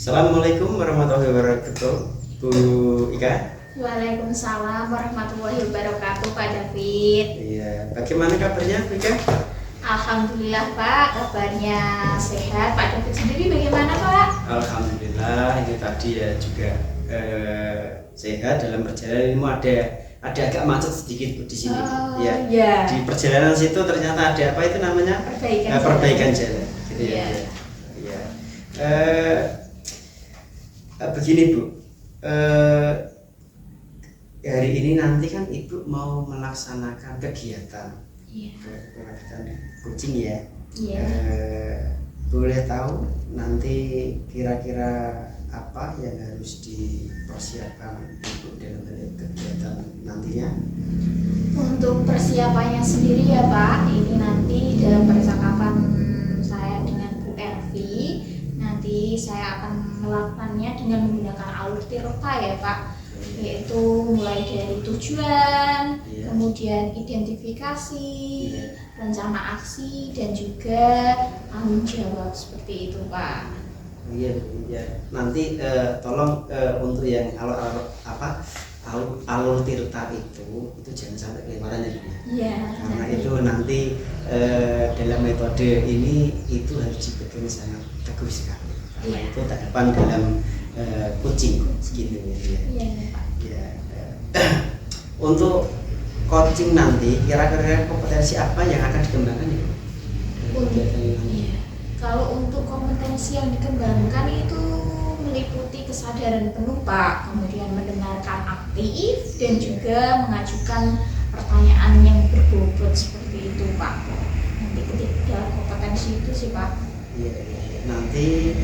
Assalamualaikum warahmatullahi wabarakatuh, Bu Ika. Waalaikumsalam warahmatullahi wabarakatuh, Pak David. Iya, bagaimana kabarnya, Bu Ika? Alhamdulillah, Pak, kabarnya sehat. Pak David sendiri bagaimana, Pak? Alhamdulillah, ini tadi ya juga sehat dalam perjalanan. Ini ada agak macet sedikit Bu di sini. Ya. Di perjalanan situ ternyata ada apa itu namanya? Perbaikan jalan. Gitu ya. Iya. Begini Bu, hari ini nanti kan Ibu mau melaksanakan kegiatan, kegiatan coaching ya. Iya. Boleh tahu nanti kira-kira apa yang harus dipersiapkan Ibu dalam kegiatan nantinya? Untuk persiapannya sendiri ya, Pak, ini nanti dalam percakapan saya dengan Bu Ervi, nanti saya akan melakukannya dengan menggunakan alur tirta ya, Pak, yaitu mulai dari tujuan, kemudian identifikasi, rencana aksi, dan juga tanggung jawab, seperti itu, Pak. Iya. Nanti tolong untuk yang alur tirta itu jangan sampai kelewaran ya. Iya. Karena itu nanti dalam metode ini itu harus dipegang sangat teguh sekali. Karena itu terdepan dalam coaching gitu ya. Iya, Pak. Ya. Untuk coaching nanti kira-kira kompetensi apa yang akan dikembangkan ya? Kalau untuk kompetensi yang dikembangkan itu meliputi kesadaran penuh, Pak, kemudian mendengarkan aktif dan juga mengajukan pertanyaan yang berbobot, seperti itu, Pak. Nanti ketiga kompetensi itu sih, Pak. Iya. Nanti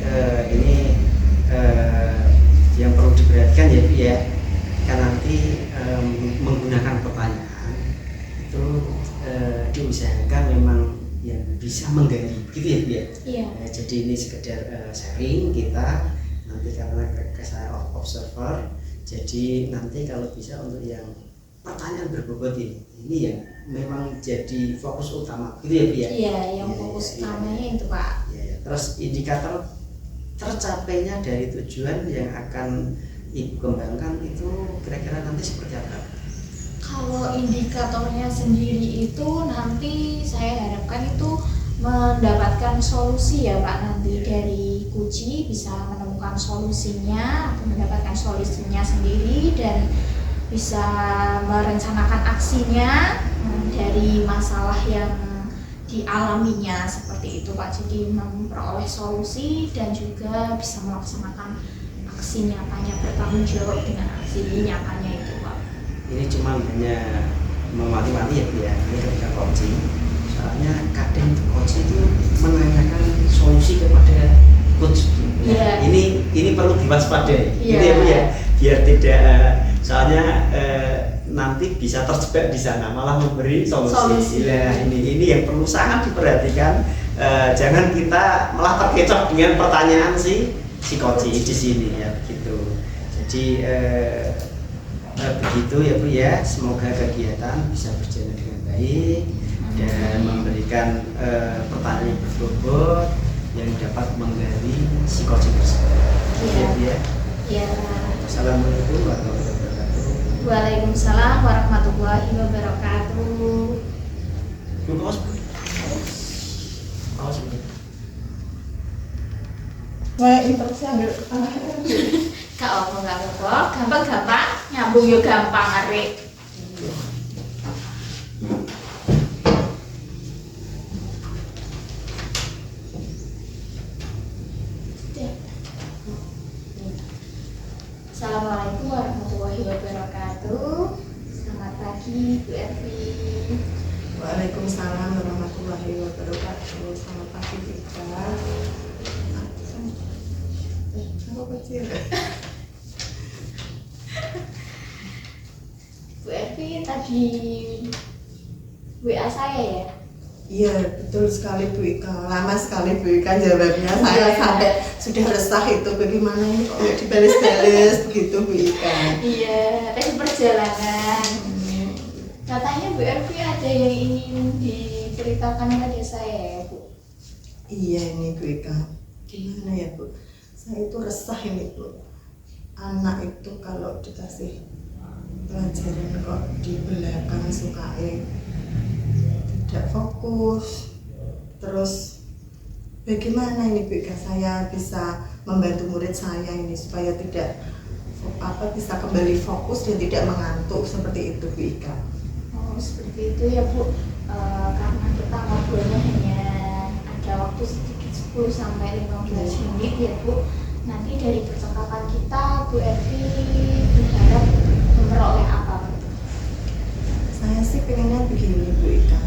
ini yang perlu diperhatikan ya Bu ya, kan nanti menggunakan pertanyaan itu diusahakan memang yang bisa menggali, gitu ya Bu ya. Iya. Jadi ini sekedar sharing kita nanti karena saya observer, jadi nanti kalau bisa untuk yang pertanyaan berbobot ini yang memang jadi fokus utama, gitu ya Bu ya. Iya, yang fokus utamanya itu, Pak. Ya. Terus indikator tercapainya dari tujuan yang akan Ibu kembangkan itu kira-kira nanti seperti apa? Kalau indikatornya sendiri itu nanti saya harapkan itu mendapatkan solusi ya, Pak, nanti dari Kuci bisa menemukan solusinya atau mendapatkan solusinya sendiri dan bisa merencanakan aksinya dari masalah yang dialaminya, seperti itu, Pak. Jadi memperoleh solusi dan juga bisa melaksanakan aksi nyatanya, bertanggung jawab dengan aksi nyatanya itu, Pak. Ini cuma hanya memati-mati ya Bu ya, ini ketika coaching. Soalnya kadang coach itu menanyakan solusi kepada coach. Iya. Ini perlu diwaspadai, Iya. gitu ya Bu ya, biar tidak soalnya nanti bisa terjebak di sana malah memberi solusi. Nah, ini yang perlu sangat diperhatikan. Jangan kita malah terkecoh dengan pertanyaan si coach di sini ya, begitu. Jadi begitu ya Bu ya, semoga kegiatan bisa berjalan dengan baik dan memberikan pertanyaan yang berbobot yang dapat menggali psikologi tersebut. Iya. Ya. Assalamualaikum warahmatullahi wabarakatuh. Waalaikumsalam warahmatullahi wabarakatuh. Kaos Bu. Wah, interupsi ambil Gak apa-apa, gampang-gampang, nyambung yo gampang, arek. Assalamualaikum warahmatullahi wabarakatuh. Selamat pagi, Bu Ervi. Waalaikumsalam warahmatullahi wabarakatuh. Selamat pagi kita. Apa kecil? Bu Ervi tadi WA saya ya? Iya, betul sekali Bu Ika. Lama sekali Bu Ika jawabnya. Saya sampai sudah resah itu, bagaimana ini kok nggak dibalas-balas begitu Bu Ika. Iya, tadi perjalanan. Katanya Bu Ervi ada yang ingin diceritakan pada saya ya, Bu? Iya ini Bu Ika. Gimana ya Bu? Saya itu resah ini Bu, anak itu kalau dikasih pelajaran kok di belakang sukai tidak fokus. Terus bagaimana ini Bu Ika, saya bisa membantu murid saya ini supaya tidak bisa kembali fokus dan tidak mengantuk seperti itu Bu Ika? Oh seperti itu ya Bu. Karena kita ngobrolnya hanya ada waktu sedikit 10-15 menit ya Bu. Nanti dari percakapan kita Bu Evi berharap memperoleh apa? Saya sih pengennya begini Bu Ika,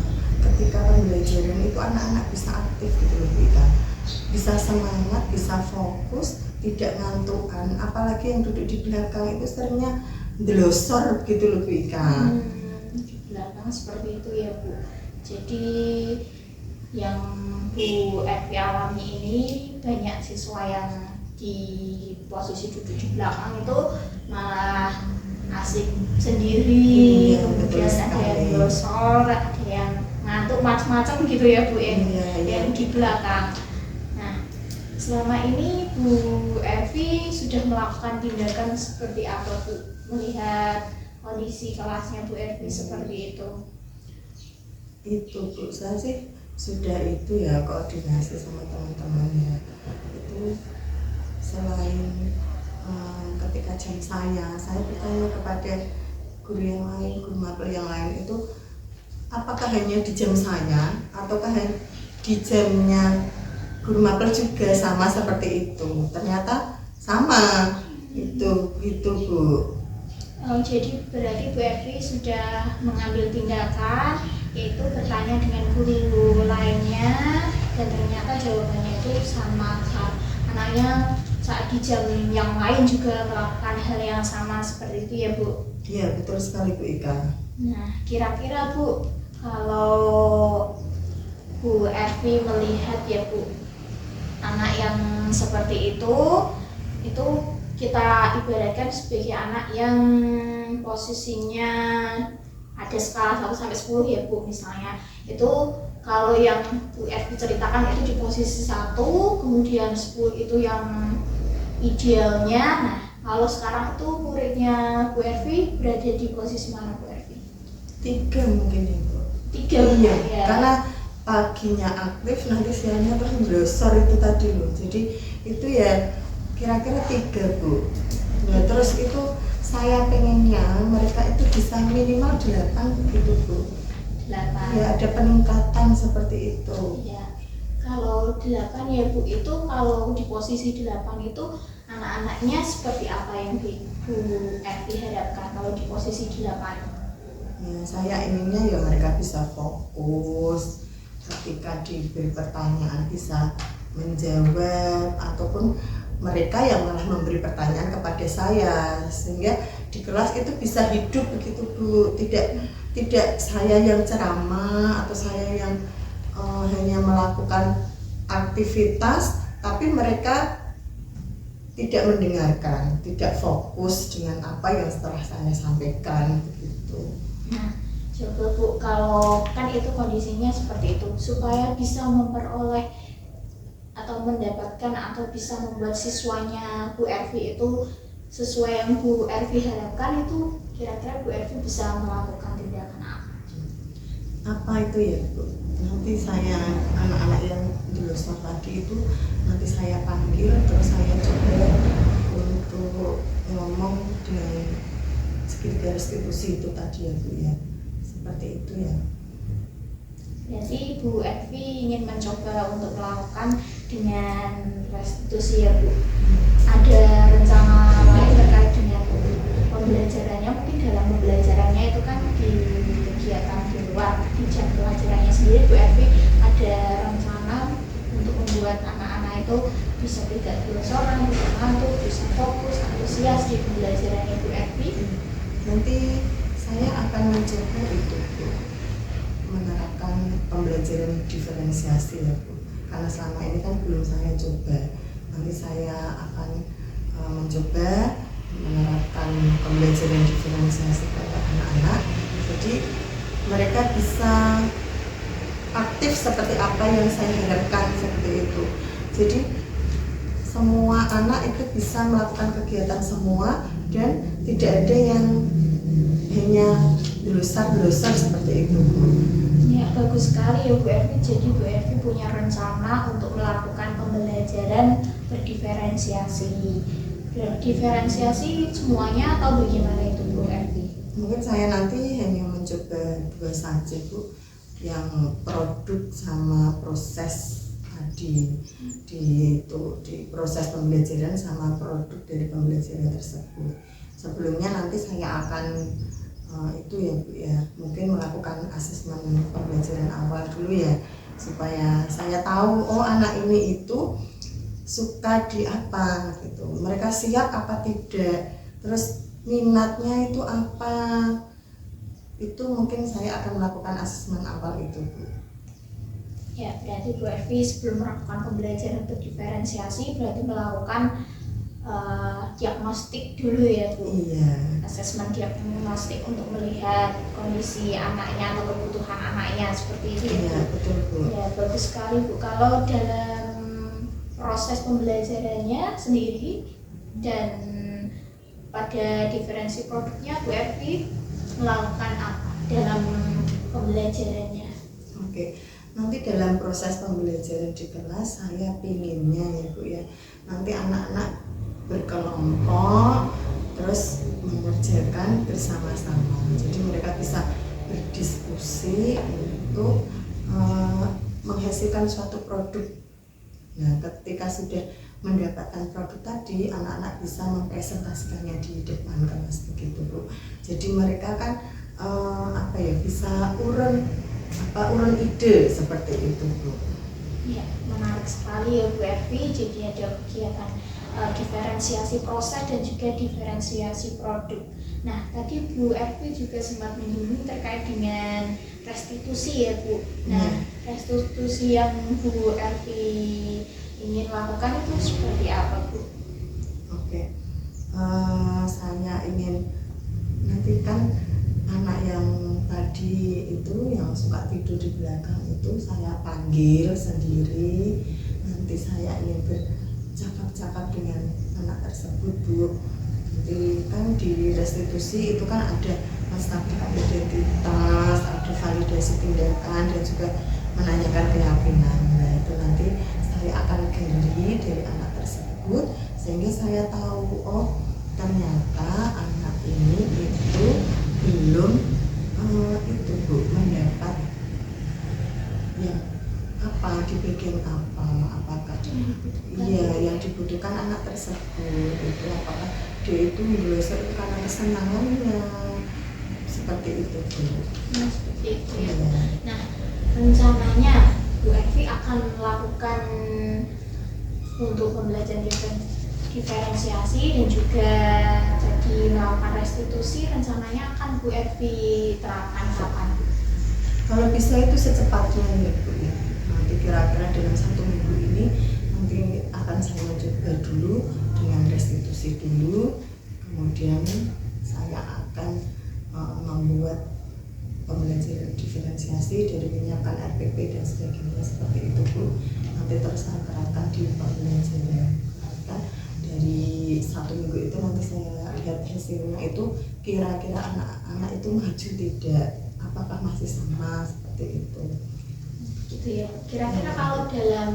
ketika pembelajaran itu anak-anak bisa aktif gitu loh Bu Ika, bisa semangat, bisa fokus, tidak ngantukan. Apalagi yang duduk di belakang itu seringnya delosor gitu loh Bu Ika. Di belakang seperti itu ya Bu. Jadi yang Bu Evi alami ini banyak siswa yang di posisi duduk di belakang itu malah asik sendiri, kemudian ada yang delosor, ada yang ngantuk macam-macam gitu ya Bu yang di belakang. Nah, selama ini Bu Evi sudah melakukan tindakan seperti apa Bu melihat kondisi kelasnya Bu Evi seperti itu? Itu Bu, saya sih sudah itu ya koordinasi sama teman-teman ya. Itu selain ketika jam saya bertanya kepada guru yang lain, guru mapel yang lain itu apakah hanya di jam saya ataukah di jamnya guru mapel juga sama seperti itu. Ternyata sama itu Bu. Jadi berarti Bu Evi sudah mengambil tindakan, yaitu bertanya dengan guru lainnya, dan ternyata jawabannya itu sama. Anaknya saat di jam yang lain juga melakukan hal yang sama seperti itu ya Bu? Iya betul sekali Bu Ika. Nah kira-kira Bu, kalau Bu Evi melihat ya Bu, anak yang seperti itu kita ibaratkan sebagai anak yang posisinya ada skala 1 sampai 10 ya Bu misalnya. Itu kalau yang Bu Evi ceritakan itu di posisi 1, kemudian 10 itu yang idealnya. Nah, kalau sekarang itu muridnya Bu Evi berada di posisi mana Bu Evi? 3 mungkin ya Bu. 3 iya, ya. Karena paginya aktif, nanti siangnya terus glosor itu tadi loh. Jadi itu ya kira-kira 3 Bu. Nah terus itu saya pengennya mereka itu bisa minimal 8 gitu Bu. 8. Ya ada peningkatan seperti itu. Ya. Kalau 8 ya Bu, itu kalau di posisi 8 itu anak-anaknya seperti apa yang Bu Evi harapkan kalau di posisi 8? Ya, saya inginnya ya mereka bisa fokus, ketika diberi pertanyaan bisa menjawab, ataupun mereka yang malah memberi pertanyaan kepada saya, sehingga di kelas itu bisa hidup begitu Bu. Tidak saya yang ceramah atau saya yang hanya melakukan aktivitas tapi mereka tidak mendengarkan, tidak fokus dengan apa yang setelah saya sampaikan begitu. Nah, coba Bu, kalau kan itu kondisinya seperti itu, supaya bisa memperoleh atau mendapatkan atau bisa membuat siswanya Bu Evi itu sesuai yang Bu Evi harapkan, itu kira-kira Bu Evi bisa melakukan tindakan apa? Apa itu ya Bu? Nanti saya anak-anak yang delosor tadi itu nanti saya panggil, terus saya coba untuk ngomong dengan segitiga restitusi itu tadi ya Bu ya, seperti itu ya. Jadi Bu Evi ingin mencoba untuk melakukan dengan restitusi ya Bu. Ada rencana lain terkait dengan pembelajarannya, mungkin dalam pembelajarannya itu kan di kegiatan di luar, di jam pelajarannya sendiri Bu Evi ada rencana untuk membuat anak-anak itu bisa tidak delosor, bisa ngantuk, bisa fokus, antusias di pembelajarannya Bu Evi. Nanti saya akan mencoba itu Bu, menerapkan pembelajaran diferensiasi ya Bu, karena selama ini kan belum saya coba. Nanti saya akan mencoba menerapkan pembelajaran diferensiasi pada anak-anak, jadi mereka bisa aktif seperti apa yang saya harapkan seperti itu. Jadi semua anak itu bisa melakukan kegiatan semua dan tidak ada yang hanya gelusar seperti itu. Ya, bagus sekali ya Bu Ervi. Jadi Bu Ervi punya rencana untuk melakukan pembelajaran berdiferensiasi. Diferensiasi semuanya atau bagaimana itu Bu Ervi? Mungkin saya nanti hanya mencoba 2 saja Bu, yang produk sama proses tadi di proses pembelajaran sama produk dari pembelajaran tersebut. Sebelumnya nanti saya akan itu ya Bu ya, mungkin melakukan asesmen pembelajaran awal dulu ya, supaya saya tahu oh anak ini itu suka di apa gitu, mereka siap apa tidak, terus minatnya itu apa, itu mungkin saya akan melakukan asesmen awal itu Bu. Ya, berarti Bu Ervi sebelum melakukan pembelajaran berdiferensiasi berarti melakukan diagnostik dulu ya Bu. Iya. Asesmen diagnostik untuk melihat kondisi anaknya atau kebutuhan anaknya seperti itu ya Bu. Iya betul Bu. Ya, bagus sekali Bu. Kalau dalam proses pembelajarannya sendiri dan pada diferensi produknya Bu Ervi melakukan apa dalam pembelajarannya? Oke, nanti dalam proses pembelajaran di kelas saya pinginnya ya Bu ya, nanti anak-anak berkelompok terus mengerjakan bersama-sama, jadi mereka bisa berdiskusi untuk menghasilkan suatu produk. Nah, ketika sudah mendapatkan produk tadi, anak-anak bisa mempresentasikannya di depan kelas begitu Bu. Jadi mereka kan bisa urun ide seperti itu Bu. Ya, menarik sekali ya Bu Ervi. Jadi ada kegiatan diferensiasi proses dan juga diferensiasi produk. Nah, tadi Bu Ervi juga sempat menyinggung terkait dengan restitusi ya Bu. Nah, restitusi yang Bu Ervi ingin lakukan itu seperti apa Bu? Oke, saya ingin nanti kan anak yang tadi itu yang suka tidur di belakang itu saya panggil sendiri, nanti saya ingin bercakap-cakap dengan anak tersebut Bu. Nanti kan di restitusi itu kan ada menstabilkan identitas, ada validasi tindakan dan juga menanyakan keyakinan. Nah itu nanti saya akan gali dari anak tersebut sehingga saya tahu oh ternyata anak ini itu belum itu Bu mendapat yang apa di bagian apa, apakah yang dibutuhkan anak tersebut itu, apakah dia itu belajar itu karena kesenangannya seperti itu Bu. Nah, seperti itu ya. Iya. Nah, rencananya Bu Ervi akan melakukan untuk pembelajaran diferensiasi dan juga jadi melakukan restitusi, rencananya akan Bu Ervi terapkan kapan? Kalau bisa itu secepatnya ya Bu ya. Nanti kira-kira dalam 1 minggu ini nanti akan saya coba dulu dengan restitusi dulu, kemudian saya akan membuat pembelajaran diferensiasi dari menyiapkan RPP dan sebagainya seperti itu Bu. Nanti terus saya terapkan di pembelajaran. Dari 1 minggu itu nanti saya lihat hasilnya itu kira-kira anak-anak itu maju tidak, apakah masih sama seperti itu. Gitu ya. Kira-kira kalau dalam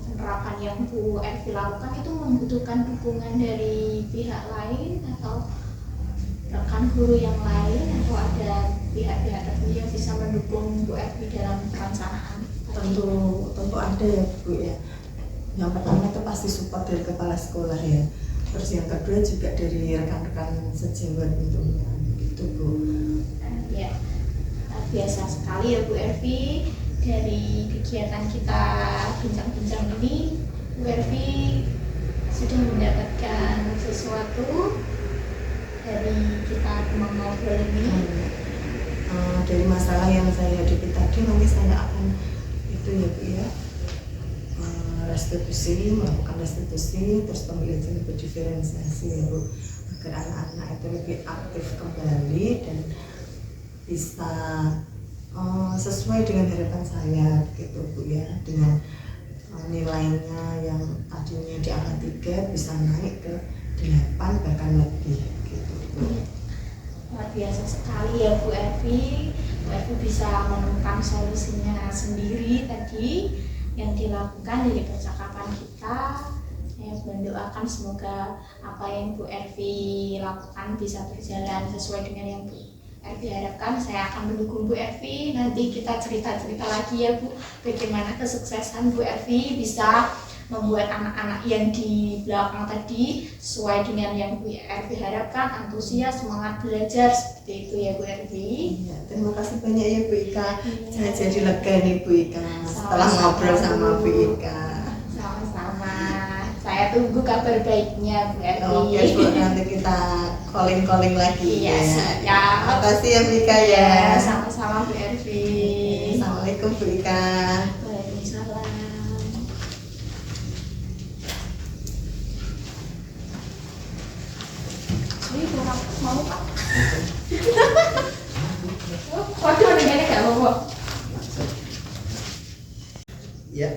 penerapan yang Bu Ervi lakukan itu membutuhkan dukungan dari pihak lain atau rekan guru yang lain, atau ada pihak-pihak tertentu yang bisa mendukung Bu Ervi dalam perencanaan? Tentu ada ya Bu ya. Yang pertama itu pasti support dari kepala sekolah ya. Terus yang kedua juga dari rekan-rekan sejawat tentunya gitu Bu. Ya, biasa sekali ya Bu Ervi. Dari kegiatan kita bincang-bincang ini, Bu Ervi sudah mendapatkan sesuatu dari kita mengobrol ini. Dari masalah yang saya hadapi tadi nanti saya akan itu ya Bu ya, melakukan restitusi, terus pembelajaran berdiferensiasi ya Bu, agar anak-anak itu lebih aktif kembali dan bisa sesuai dengan harapan saya gitu Bu ya, dengan nilainya yang tadinya di angka 3 bisa naik ke 8 bahkan lebih gitu. Luar biasa sekali ya Bu Evi. Bu Evi bisa menemukan solusinya sendiri tadi yang dilakukan dari percakapan kita. Saya mendoakan semoga apa yang Bu Evi lakukan bisa berjalan sesuai dengan yang Bu Evi harapkan. Saya akan mendukung Bu Evi. Nanti kita cerita-cerita lagi ya Bu, bagaimana kesuksesan Bu Evi bisa membuat anak-anak yang di belakang tadi sesuai dengan yang Bu Evi harapkan, antusias, semangat belajar seperti itu ya Bu Evi. Iya, terima kasih banyak ya Bu Ika. Saya jadi lega nih Bu Ika setelah Sama-sama, ngobrol sama Bu. Bu Ika. Sama-sama. Saya tunggu kabar baiknya Bu Evi. Oke Bu, nanti kita calling lagi Iya, ya. siap. Terima kasih ya Bu Ika ya. Ya, sama-sama Bu Evi. Assalamualaikum Bu Ika. Waalaikumsalam. Jadi kurang mau Pak. Waduh, dengannya gak apa-apa. Ya,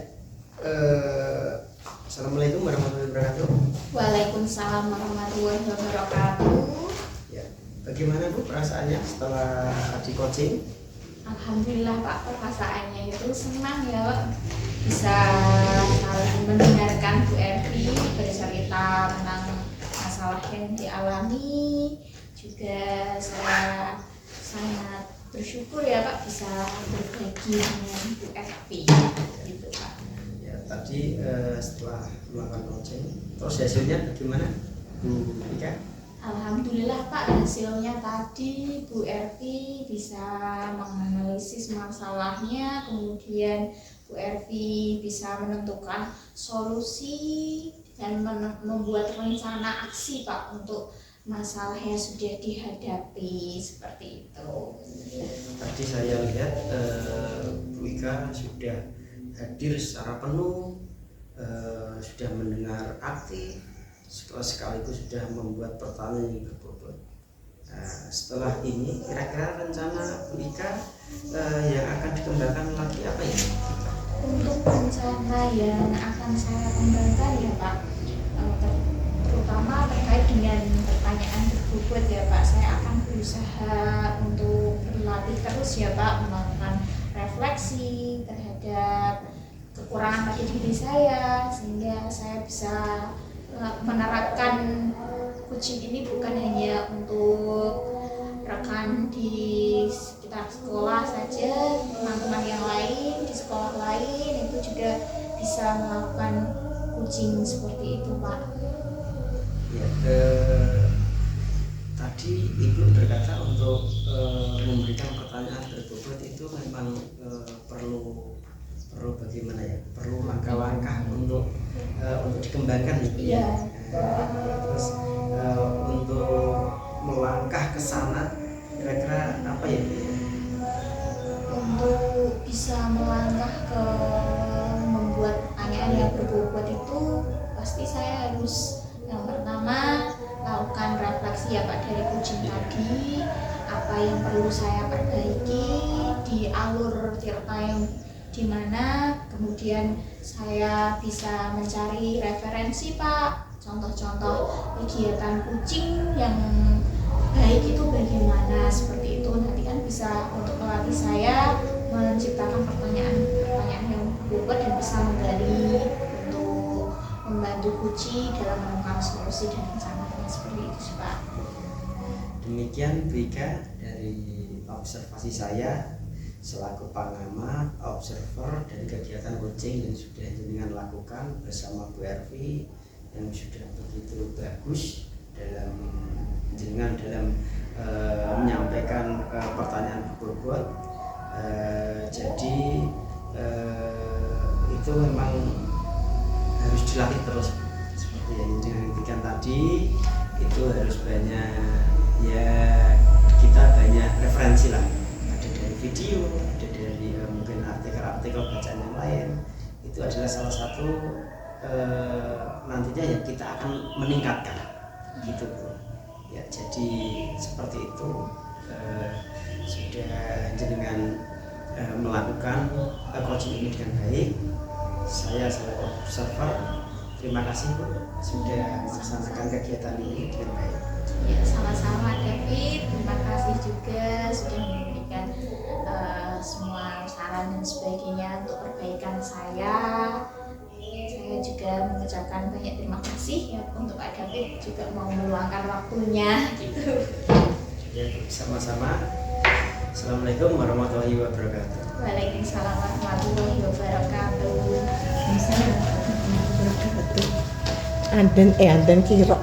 assalamualaikum warahmatullahi wabarakatuh. Waalaikumsalam warahmatullahi wabarakatuh. Ya, bagaimana Bu perasaannya setelah di coaching? Alhamdulillah Pak, perasaannya itu senang ya Pak. Bisa saling mendengarkan Bu Evi bercerita tentang masalah yang dialami. Juga saya sangat bersyukur ya Pak bisa berbagi dengan Bu Evi gitu Pak. Ya, tadi setelah melakukan coaching, terus hasilnya bagaimana Bu Ika? Alhamdulillah Pak, hasilnya tadi Bu Evi bisa menganalisis masalahnya, kemudian Bu Evi bisa menentukan solusi dan membuat rencana aksi Pak untuk masalah yang sudah dihadapi seperti itu. Tadi saya lihat Bu Ika sudah hadir secara penuh, sudah mendengar aktif, sekaligus sudah membuat pertanyaan yang berbobot. Setelah ini kira-kira rencana Bu Ika yang akan dikembangkan lagi apa ya? Untuk rencana yang akan saya kembangkan ya Pak, terutama terkait dengan pertanyaan berbobot ya Pak, saya akan berusaha untuk berlatih terus ya Pak, melakukan refleksi terhadap kekurangan pada diri saya sehingga saya bisa menerapkan coaching ini bukan hanya untuk rekan di sekitar sekolah saja, teman-teman yang lain di sekolah lain itu juga bisa melakukan coaching seperti itu Pak. Ya, tadi Ibu berkata untuk memberikan pertanyaan berbobot itu memang perlu bagaimana ya? Perlu langkah-langkah untuk dikembangkan gitu ya. Iya. Terus untuk melangkah ke sana kira-kira apa ya? Untuk bisa melangkah ke membuat pertanyaan yang berbobot itu pasti saya harus yang pertama lakukan refleksi ya Pak dari coaching tadi, apa yang perlu saya perbaiki di alur cerita yang dimana, kemudian saya bisa mencari referensi Pak, contoh-contoh kegiatan coaching yang baik itu bagaimana, seperti itu nanti kan bisa untuk melatih saya menciptakan pertanyaan yang berbobot dan bisa menggali untuk membantu coaching dalam menemukan solusi dan rencananya seperti itu sih Pak. Demikian Bu Ika dari observasi saya selaku pengamat, observer dari kegiatan coaching yang sudah jenengan lakukan bersama Bu Ervi yang sudah begitu bagus dalam jenengan dalam menyampaikan pertanyaan berbobot. Jadi itu memang harus dilatih terus seperti yang jenengan berikan tadi, itu harus banyak ya, kita banyak referensi lah, ada dari video, ada dari mungkin artikel-artikel bacaan yang lain. Itu adalah salah satu nantinya yang kita akan meningkatkan gitu bro ya. Jadi seperti itu sudah jenengan melakukan coaching ini dengan baik, saya observer. Terima kasih Bu sudah melaksanakan kegiatan ini dengan baik. Ya, sama-sama David. Terima kasih juga sudah memberikan semua saran dan sebagainya untuk perbaikan saya. Saya juga mengucapkan banyak terima kasih ya untuk Pak David juga mau meluangkan waktunya gitu. Ya, sama-sama. Assalamualaikum warahmatullahi wabarakatuh. Waalaikumsalam warahmatullahi wabarakatuh. Misalnya, anten kira